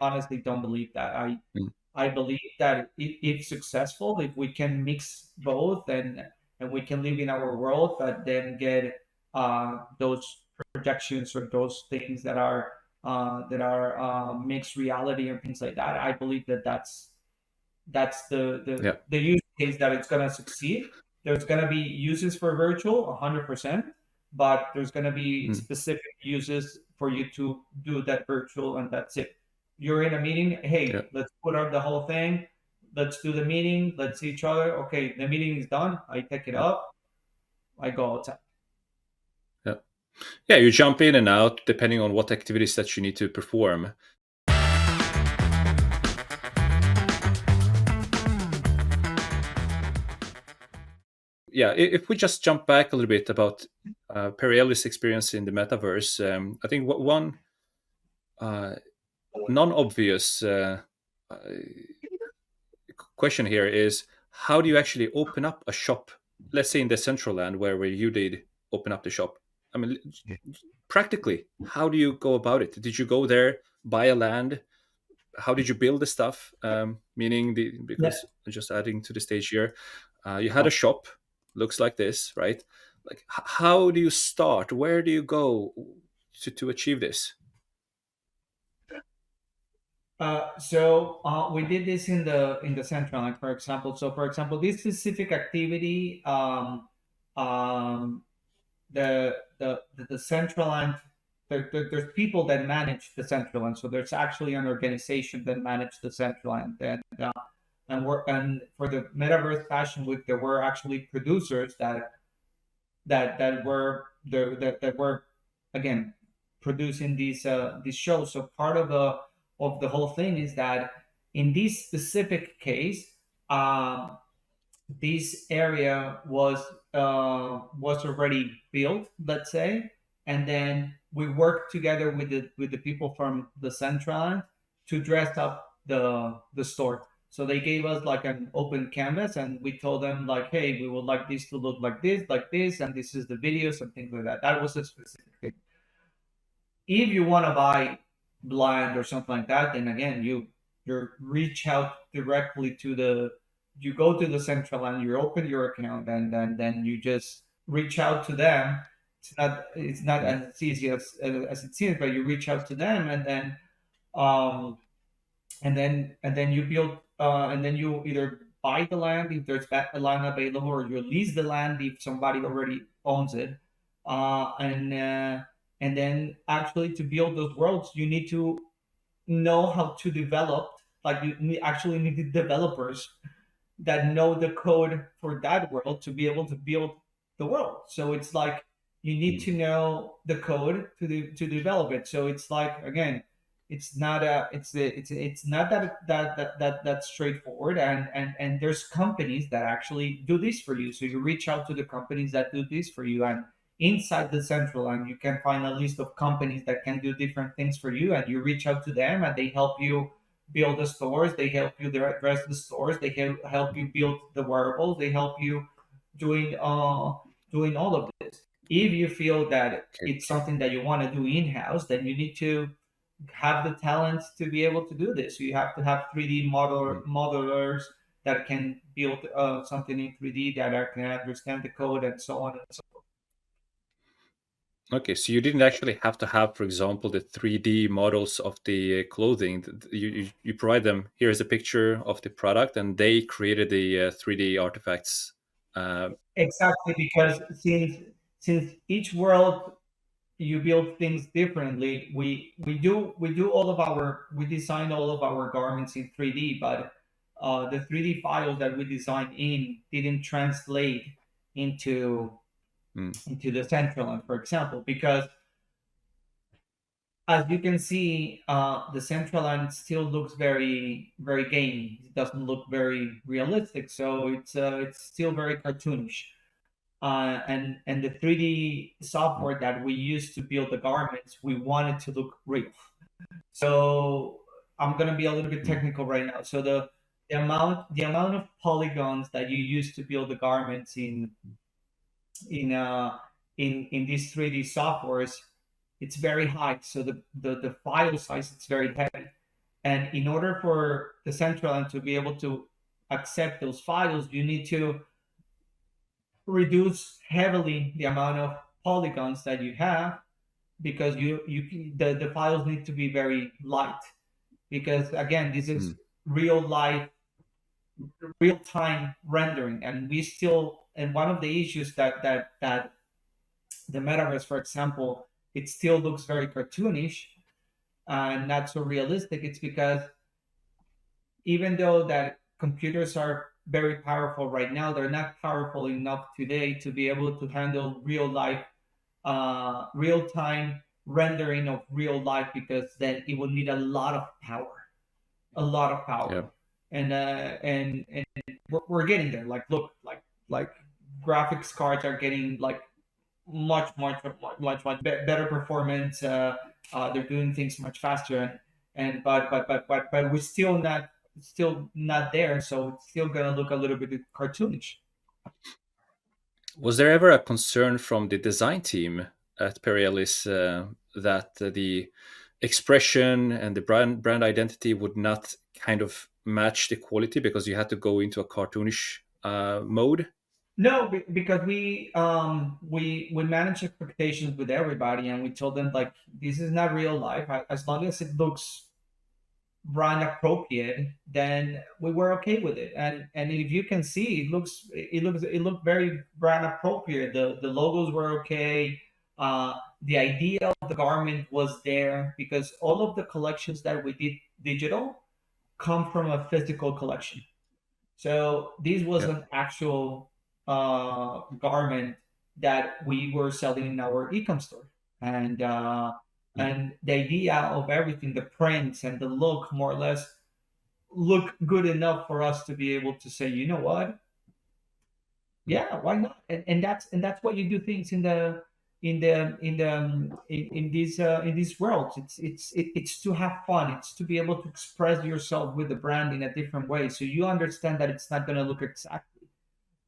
honestly don't believe that. mm, I believe that if successful, if we can mix both and we can live in our world, but then get those projections or those things that are mixed reality and things like that. I believe that that's yeah. the use case that it's going to succeed. There's going to be uses for virtual 100%, but there's going to be Mm, specific uses for you to do that virtual, and that's it. You're in a meeting, yeah. hey, let's put up the whole thing, let's do the meeting, let's see each other. Okay, the meeting is done, I take it Yeah. up, I go outside. Yeah. Yeah, you jump in and out depending on what activities that you need to perform. Yeah, if we just jump back a little bit about Perry Ellis' experience in the metaverse, I think one uh, non-obvious uh, question here is, how do you actually open up a shop? Let's say in the Decentraland, where you did open up the shop. I mean, practically, how do you go about it? Did you go there, buy a land? How did you build the stuff? Meaning, Yeah. because just adding to the stage here, you had a shop, looks like this, right? Like, how do you start? Where do you go to achieve this? So we did this in the central, like for example. So for example, this specific activity, um, the central and there's people that manage the central end. So there's actually an organization that manage the central end, and for the metaverse fashion week, there were actually producers that were again producing these shows. So part of the whole thing is that in this specific case, um, this area was already built, let's say, and then we worked together with the people from the Central to dress up the store. So they gave us like an open canvas, and we told them like, hey, we would like this to look like this, and this is the video, something like that. That was a specific thing. If you want to buy blind or something like that, then again, you reach out directly to the, you go to the central and you open your account, and then you just reach out to them. It's not Mm. as easy as it seems, but you reach out to them, um and then you build, and then you either buy the land if there's a land available, or you lease the land if somebody already owns it, uh, and uh, and then actually to build those worlds you need to know how to develop, like actually need the developers that know the code for that world to be able to build the world. So it's like you need Mm. to know the code to develop it. So it's like, again, it's not a it's not that straightforward. And there's companies that actually do this for you. So you reach out to the companies that do this for you, and inside the central, and you can find a list of companies that can do different things for you, and you reach out to them and they help you build the stores, they help you address the stores, they help you build the wearables, they help you doing doing all of this. If you feel that Okay. it's something that you want to do in-house, then you need to have the talents to be able to do this. You have to have 3D Mm. modelers that can build something in 3D, that can understand the code, and so on and so forth. Okay, so you didn't actually have to have, for example, the 3D models of the clothing. You provide them. Here's a picture of the product, and they created the 3D artifacts. Uh, Exactly, because since each world you build things differently. We do all of our, we design all of our garments in 3D, but the 3D files that we designed in didn't translate into mm, into the Decentraland, for example, because as you can see, the Decentraland still looks very gamey. It doesn't look very realistic, so it's still very cartoonish. And the 3D mm, software that we use to build the garments, we want it to look real. So I'm gonna be a little bit mm, technical right now. So the amount of polygons that you use to build the garments in uh in these 3D softwares, it's very high. So the file size, it's very heavy. And in order for the central end to be able to accept those files, you need to reduce heavily the amount of polygons that you have, because the files need to be very light, because again, this is mm. real life, real time rendering. And we still, and one of the issues that the metaverse, for example, it still looks very cartoonish and not so realistic. It's because even though that computers are very powerful right now, they're not powerful enough today to be able to handle real life, real time rendering of real life, because then it would need a lot of power, a lot of Yeah. power. And we're getting there. Like, look, like graphics cards are getting like better performance. They're doing things much faster, and but we're still not there. So it's still gonna look a little bit cartoonish. Was there ever a concern from the design team at Perry Ellis that the expression and the brand identity would not kind of match the quality because you had to go into a cartoonish mode? No, because we manage expectations with everybody, and we told them like, this is not real life. As long as it looks brand appropriate, then we were okay with it. And if you can see, it looked very brand appropriate. The logos were okay. The idea of the garment was there, because all of the collections that we did digital come from a physical collection. So this was Yeah. an actual garment that we were selling in our e-com store, and uh, Mm, and the idea of everything, the prints and the look, more or less, look good enough for us to be able to say, you know what, mm, yeah, why not? And that's why you do things in the in these worlds. It's to have fun. It's to be able to express yourself with the brand in a different way. So you understand that it's not going to look exactly.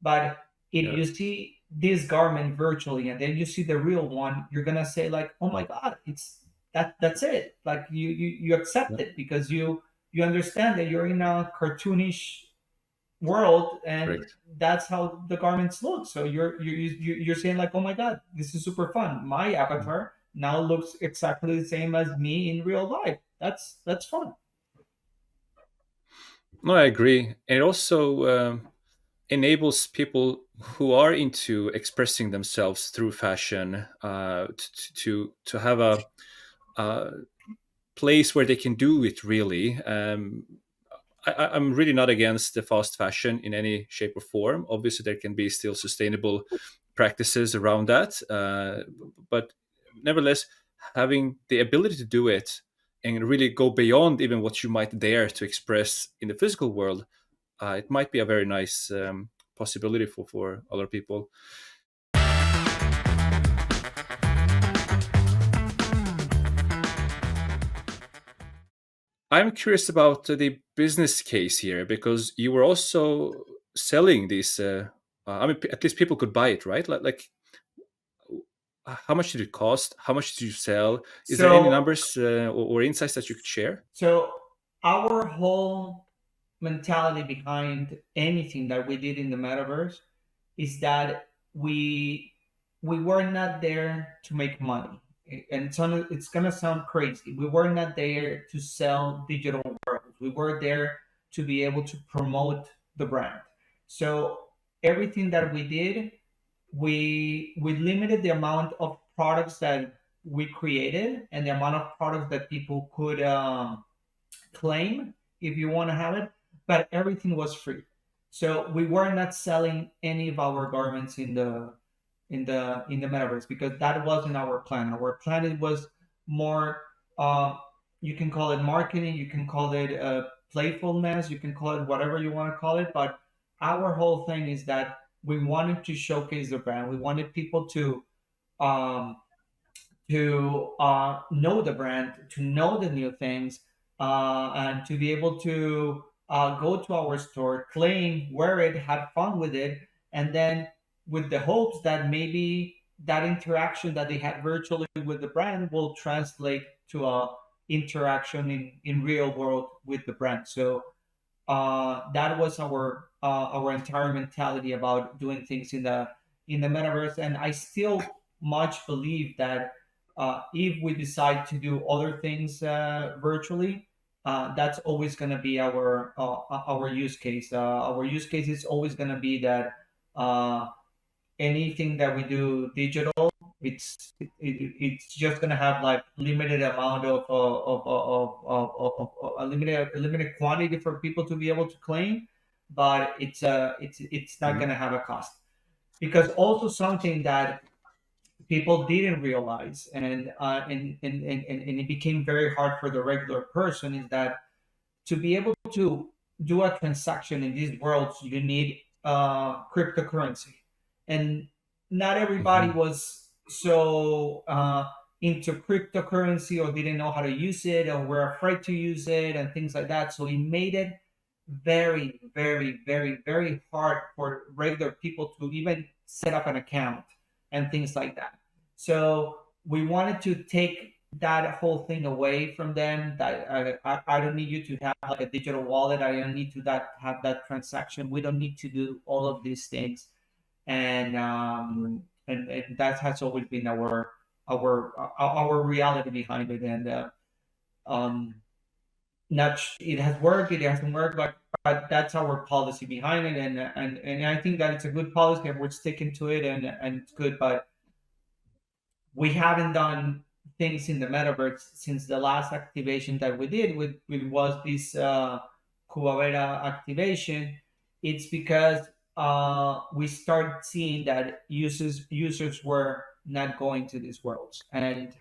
But if Yeah. you see this garment virtually and then you see the real one, you're gonna say like, "Oh my God, it's that's it." Like you accept Yeah. it because you understand that you're in a cartoonish world and Correct. that's how the garments look. So you're saying like, "Oh my God, this is super fun. My avatar now looks exactly the same as me in real life. That's fun." No, I agree. And it also enables people who are into expressing themselves through fashion to have a place where they can do it really. I'm really not against the fast fashion in any shape or form. Obviously, there can be still sustainable practices around that, but nevertheless, having the ability to do it and really go beyond even what you might dare to express in the physical world, it might be a very nice possibility for other people. I'm curious about the business case here because you were also selling these. I mean, at least people could buy it, right? Like, how much did it cost? How much did you sell? Is there any So numbers or insights that you could share? so our whole mentality behind anything that we did in the metaverse is that we were not there to make money. And it's gonna sound crazy. We were not there to sell digital worlds. We were there to be able to promote the brand. So everything that we did, we limited the amount of products that we created and the amount of products that people could claim if you want to have it, but everything was free. So we were not selling any of our garments in the metaverse because that wasn't our plan. Our plan it was more uh, you can call it marketing, you can call it playfulness, you can call it whatever you want to call it, but our whole thing is that we wanted to showcase the brand. We wanted people um, to know the brand, to know the new things, and to be able to go to our store, claim, wear it, have fun with it, and then with the hopes that maybe that interaction that they had virtually with the brand will translate to a interaction in real world with the brand. So that was our entire mentality about doing things in the metaverse. And I still much believe that if we decide to do other things virtually, that's always going to be our use case. Our use case is always going to be that anything that we do digital, it's just gonna have like limited amount of a limited quantity for people to be able to claim, but it's not Mhm. gonna have a cost because also something that people didn't realize and it became very hard for the regular person is that to be able to do a transaction in these worlds, you need cryptocurrency, and not everybody Mhm. was so into cryptocurrency or didn't know how to use it or were afraid to use it and things like that. So it made it very, very, very, very hard for regular people to even set up an account and things like that. So we wanted to take that whole thing away from them. That I don't need you to have like a digital wallet. I don't need to that have that transaction. We don't need to do all of these things. And that has always been our reality behind it. And um, not it has worked, it hasn't worked, but that's our policy behind it. And I think that it's a good policy and we're sticking to it and it's good. But we haven't done things in the metaverse since the last activation that we did with was this Cubavera activation. It's because we started seeing that users were not going to these worlds, and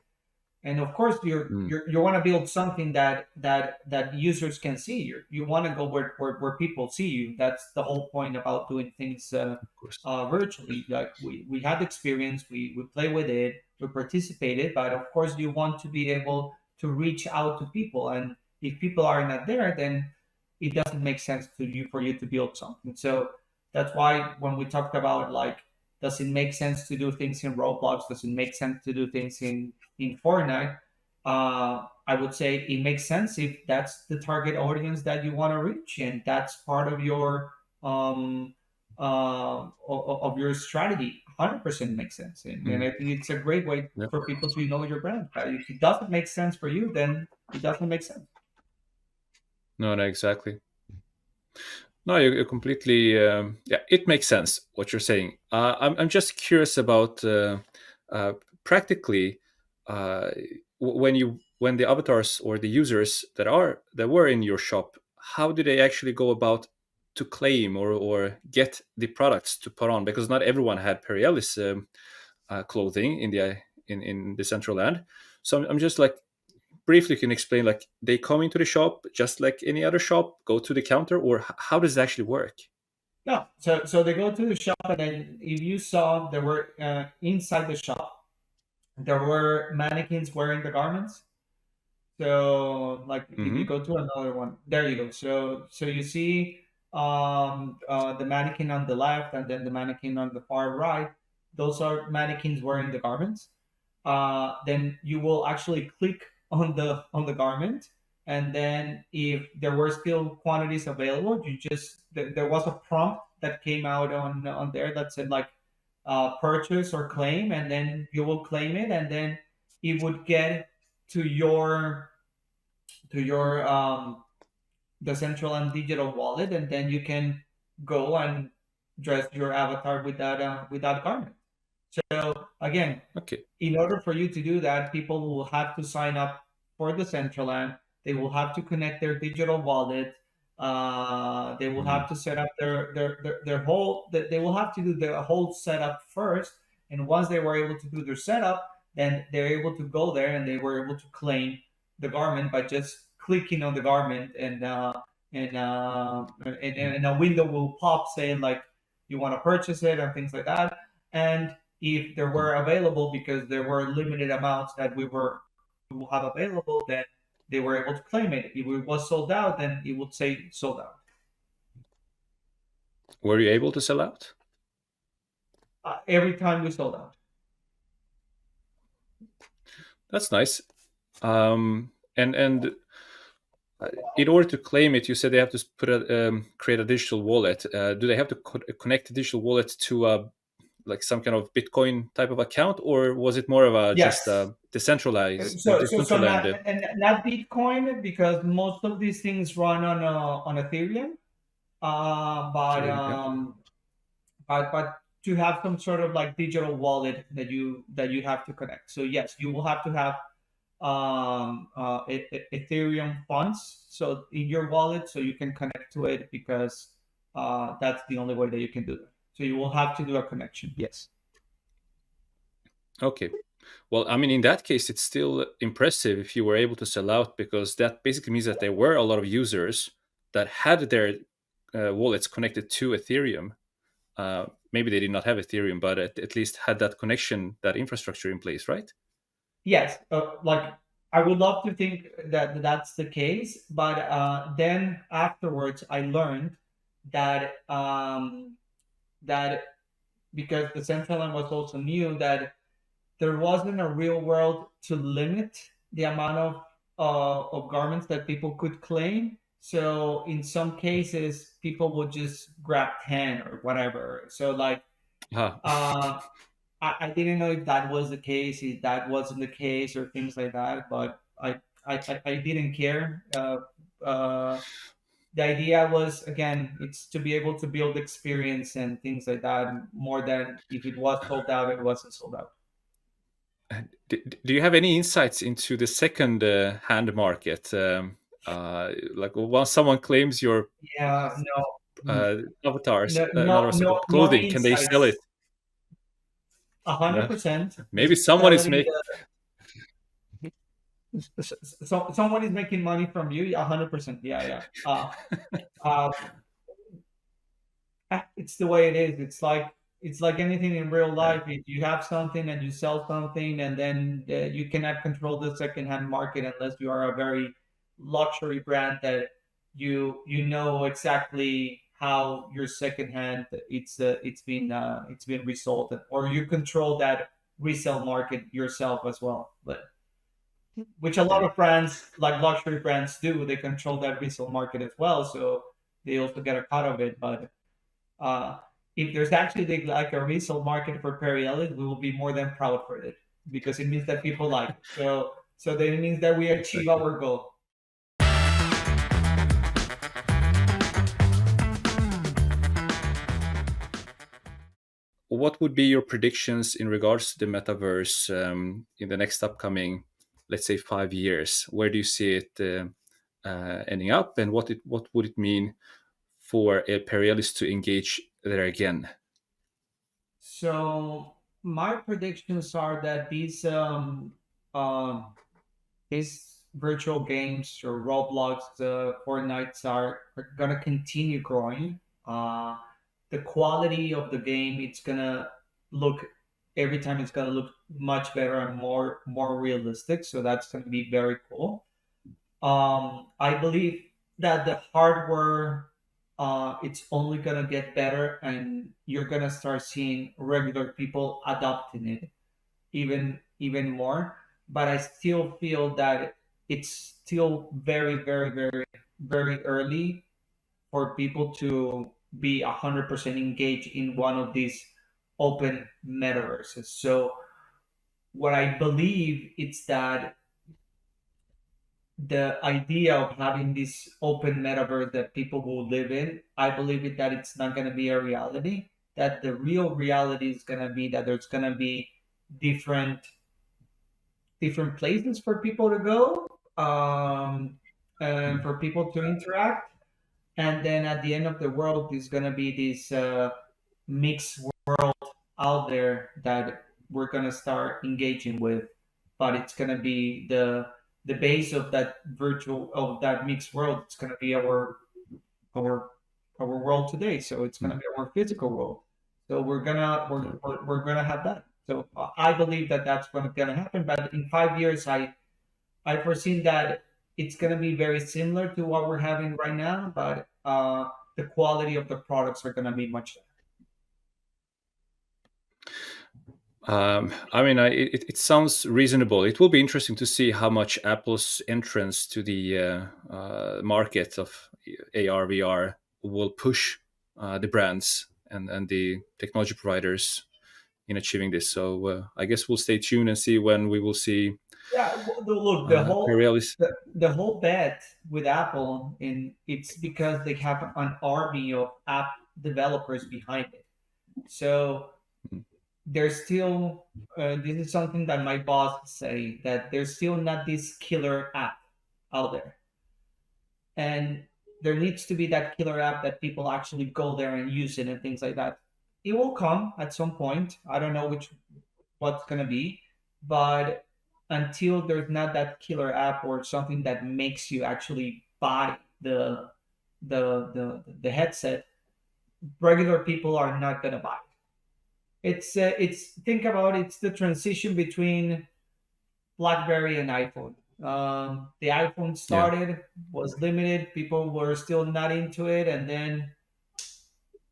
And of course, Mm, you want to build something that users can see. You want to go where people see you. That's the whole point about doing things of course. virtually. Like we had experience, we play with it, we participated, but of course, you want to be able to reach out to people. And if people are not there, then it doesn't make sense to you for you to build something. So that's why when we talked about like, does it make sense to do things in Roblox? Does it make sense to do things in Fortnite? I would say it makes sense if that's the target audience that you want to reach, and that's part of your of your strategy. 100% makes sense, and Mm, I think it's a great way yeah. for people to know your brand. But if it doesn't make sense for you, then it doesn't make sense. No, no, exactly. No, you completely. Yeah, it makes sense what you're saying. I'm just curious about uh, practically uh, when the avatars or the users that were in your shop, how do they actually go about to claim or get the products to put on? Because not everyone had Perry Ellis clothing in the Central Land. So I'm just like briefly can explain like they come into the shop just like any other shop, go to the counter, or how does it actually work? No, so they go to the shop, and then if you saw there were inside the shop, there were mannequins wearing the garments. So, like, if you Hmm. go to another one, there you go. So you see the mannequin on the left, and then the mannequin on the far right. Those are mannequins wearing the garments. Then you will actually click on the garment, and then if there were still quantities available, you just there was a prompt that came out on there that said like purchase or claim, and then you will claim it, and then it would get to your the central and digital wallet, and then you can go and dress your avatar with that garment. So again, Okay. in order for you to do that, people will have to sign up for the Decentraland. They will have to connect their digital wallet. They will Mhm. have to set up their whole. They will have to do their whole setup first. And once they were able to do their setup, then they're able to go there and they were able to claim the garment by just clicking on the garment, and a window will pop saying like you want to purchase it and things like that. And if there Mm. were available, because there were limited amounts that we will have available, then they were able to claim it. If it was sold out, then it would say sold out. Were you able to sell out? Every time we sold out. That's nice. And in order to claim it, you said they have to create a digital wallet. Do they have to connect the digital wallet to like some kind of Bitcoin type of account, or was it more of a just Yes. a decentralized or So Decentraland? not Bitcoin, because most of these things run on Ethereum. But Ethereum, yeah. but to have some sort of like digital wallet that you have to connect. So yes, you will have to have Ethereum funds so in your wallet, so you can connect to it, because that's the only way that you can do that. So you will have to do a connection. Yes. Okay. Well, I mean, in that case, it's still impressive if you were able to sell out, because that basically means that there were a lot of users that had their wallets connected to Ethereum. Maybe they did not have Ethereum, but at least had that connection, that infrastructure in place, right? Yes. Like I would love to think that that's the case, but then afterwards I learned that that because the central line was also new, that there wasn't a real world to limit the amount of garments that people could claim. So in some cases, people would just grab 10 or whatever. So like, Ah, uh, I didn't know if that was the case, if that wasn't the case, or things like that. But I didn't care. The idea was, again, it's to be able to build experience and things like that, more than if it was sold out, it wasn't sold out. do you have any insights into the second hand market? Like once someone claims your Yeah, no, avatars, not avatars, no, but no clothing, can they sell it? insights. A hundred No. percent. Maybe Just someone is selling making. So someone is making money from you. 100%. Yeah, yeah. Uh, it's the way it is. It's like anything in real Yeah, life. If you have something and you sell something, and then you cannot control the secondhand market unless you are a very luxury brand that you know exactly how your secondhand it's been resold, or you control that resale market yourself as well. But which a lot yeah, of brands, like luxury brands, do. They control that resale market as well, so they also get a cut of it. But uh, if there's actually like a resale market for Perry Ellis, we will be more than proud for it, because it means that people like it. So that it means that we achieve exactly. our goal. What would be your predictions in regards to the metaverse in the next upcoming, let's say, 5 years? Where do you see it ending up, and what would it mean for a Perry Ellis to engage there again? So my predictions are that um, these virtual games or Roblox, Fortnites are gonna continue growing. Uh, the quality of the game, it's gonna look every time, it's gonna look much better and more realistic. So that's gonna be very cool. I believe that the hardware, it's only gonna get better, and you're gonna start seeing regular people adopting it even more. But I still feel that it's still very, very, very, very early for people to be 100% engaged in one of these open metaverses. So what I believe is that the idea of having this open metaverse that people will live in, I believe that it's not going to be a reality. That the real reality is going to be that there's going to be different different places for people to go, and Mm. for people to interact. And then at the end of the world is going to be this mixed world out there that we're going to start engaging with. But it's going to be the base of that virtual of that mixed world. It's going to be our our world today. So it's going to Mm. be our physical world. So Yeah. we're gonna have that. So I believe that that's gonna happen. But in 5 years, I foreseen that it's gonna be very similar to what we're having right now, but the quality of the products are gonna be much better. I mean, it sounds reasonable. It will be interesting to see how much Apple's entrance to the market of AR, VR will push the brands and the technology providers in achieving this. So I guess we'll stay tuned and see when we will see Yeah, look, the whole Pirelli's. the whole bet with Apple, in it's because they have an army of app developers behind it. So there's still this is something that my boss say, that there's still not this killer app out there, and there needs to be that killer app that people actually go there and use it and things like that. It will come at some point. I don't know which what's gonna be, but until there's not that killer app or something that makes you actually buy the headset, regular people are not gonna buy it. It's think about it, it's the transition between BlackBerry and iPhone. The iPhone Yeah. started, was limited, people were still not into it, and then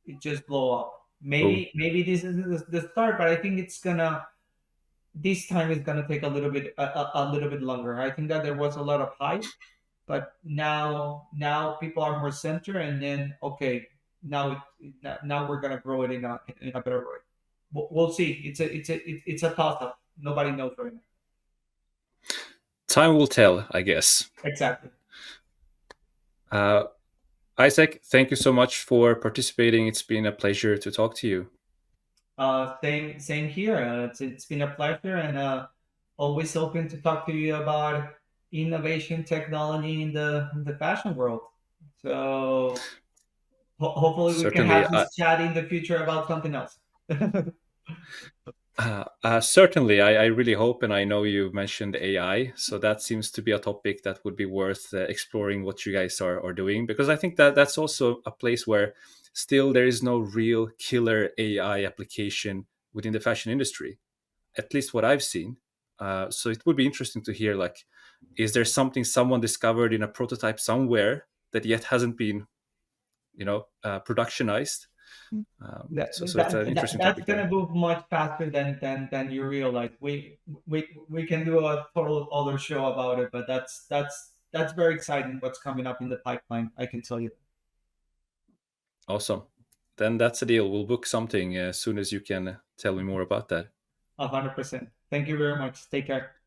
it just blow up. Oh. Maybe this is the start, but I think it's gonna this time is gonna take a little bit longer. I think that there was a lot of hype, but now people are more center, and then okay, now we're gonna grow it in a better way. We'll see. It's a toss up. Nobody knows right now. Time will tell, I guess. Exactly. Uh, Isaac, thank you so much for participating. It's been a pleasure to talk to you. Same here. It's been a pleasure, and always open to talk to you about innovation technology in the fashion world. So hopefully we can Certainly. have this chat in the future about something else. Certainly, I really hope, and I know you mentioned AI, so that seems to be a topic that would be worth exploring what you guys are doing, because I think that that's also a place where still there is no real killer AI application within the fashion industry, at least what I've seen. So it would be interesting to hear, like, is there something someone discovered in a prototype somewhere that yet hasn't been, productionized? So it's an interesting That's topic gonna there. move much faster than you realize. We can do a total other show about it, but that's very exciting. What's coming up in the pipeline, I can tell you. Awesome. Then that's a deal. We'll book something as soon as you can tell me more about that. 100%. Thank you very much. Take care.